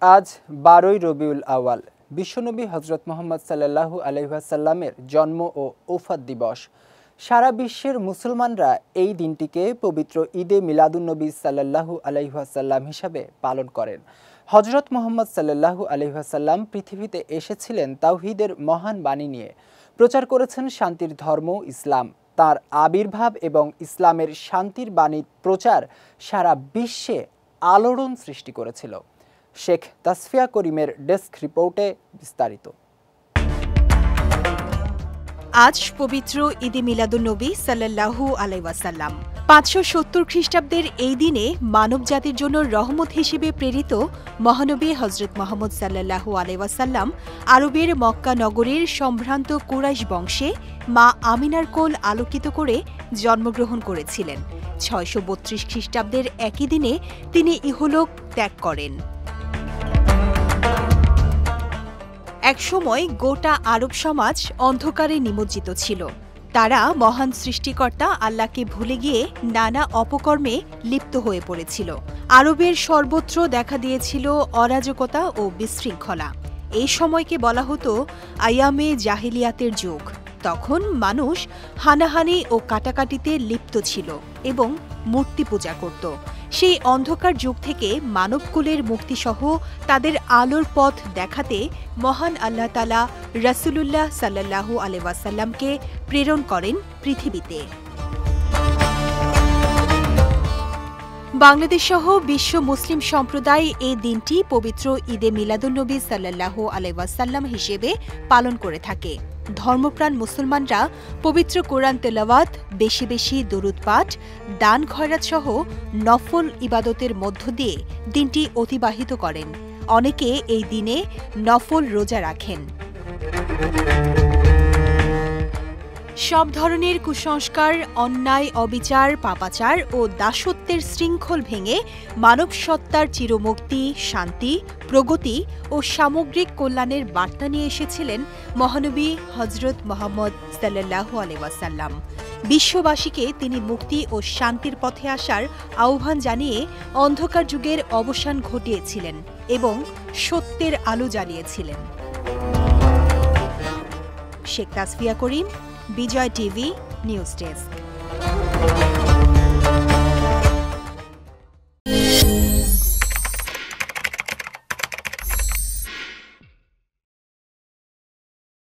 আজ 12ই রবিউল আওয়াল। বিশ্বনবী হযরত মুহাম্মদ সাল্লাল্লাহু আলাইহি ওয়াসাল্লামের জন্ম ও ওফাত দিবস। সারা বিশ্বের মুসলমানরা এই দিনটিকে পবিত্র ঈদে মিলাদুন্নবী সাল্লাল্লাহু আলাইহি ওয়াসাল্লাম হিসাবে পালন করেন। হযরত মুহাম্মদ সাল্লাল্লাহু আলাইহি ওয়াসাল্লাম পৃথিবীতে এসেছিলেন তাওহীদের মহান বাণী নিয়ে, প্রচার করেছেন শান্তির ধর্ম ইসলাম। তার আবির্ভাব এবং ইসলামের শান্তির বাণীর প্রচার সারা বিশ্বে আলোড়ন সৃষ্টি করেছিল। শেখ তাসফিয়া করিমের ডেস্ক রিপোর্টে বিস্তারিত। আজ পবিত্র ঈদে মিলাদুন্নবী সাল্লাল্লাহু আলাইহি ওয়াসাল্লাম। 570 খ্রিস্টাব্দের এই দিনে মানব জাতির জন্য রহমত হিসেবে প্রেরিত মহানবী হযরত মুহাম্মদ সাল্লাল্লাহু আলাইহি ওয়াসাল্লাম আরবের মক্কা নগরীর সম্ভ্রান্ত কুরাইশ বংশে মা আমিনার কোল আলোকিত করে জন্মগ্রহণ করেছিলেন। 632 খ্রিস্টাব্দের একই দিনে তিনি ইহলোক ত্যাগ করেন। একসময় গোটা আরব সমাজ অন্ধকারে নিমজ্জিত ছিল। তারা মহান সৃষ্টিকর্তা আল্লাহকে ভুলে গিয়ে নানা অপকর্মে লিপ্ত হয়ে পড়েছিল। আরবের সর্বত্র দেখা দিয়েছিল অরাজকতা ও বিশৃঙ্খলা। এই সময়কে বলা হতো আয়ামে জাহিলিয়াতের যুগ। তখন মানুষ হানাহানি ও কাটাকাটিতে লিপ্ত ছিল এবং মূর্তি পূজা করত। সেই অন্ধকার যুগ থেকে মানবকুলের মুক্তিসহ তাদের আলোর পথ দেখাতে মহান আল্লাহ তাআলা রাসূলুল্লাহ সাল্লাল্লাহু আলাইহি ওয়াসাল্লামকে প্রেরণ করেন পৃথিবীতে। বাংলাদেশসহ বিশ্ব মুসলিম সম্প্রদায় এই দিনটি পবিত্র ঈদে মিলাদুন্নবী সাল্লাল্লাহু আলাইহি ওয়াসাল্লাম হিসেবে পালন করে থাকে। ধর্মপ্রাণ মুসলমানরা পবিত্র কোরআন তেলাওয়াত, বেশি বেশি দরুদ পাঠ, দান খয়রাত সহ নফল ইবাদতের মধ্য দিয়ে দিনটি অতিবাহিত করেন। অনেকে এই দিনে নফল রোজা রাখেন। সব ধরনের কুসংস্কার, অন্যায়, অবিচার, পাপাচার ও দাসত্বের শৃঙ্খল ভেঙে মানব সত্তার চিরমুক্তি, শান্তি, প্রগতি ও সামগ্রিক কল্যাণের বার্তা নিয়ে এসেছিলেন মহানবী হযরত মুহাম্মদ সাল্লাল্লাহু আলাইহি ওয়াসাল্লাম। বিশ্ববাসীকে তিনি মুক্তি ও শান্তির পথে আসার আহ্বান জানিয়ে অন্ধকার যুগের অবসান ঘটিয়েছিলেন এবং সত্যের আলো জ্বালিয়েছিলেন। শেখ তাসফিয়া করিম, বিজয় টিভি নিউজ ডেস্ক।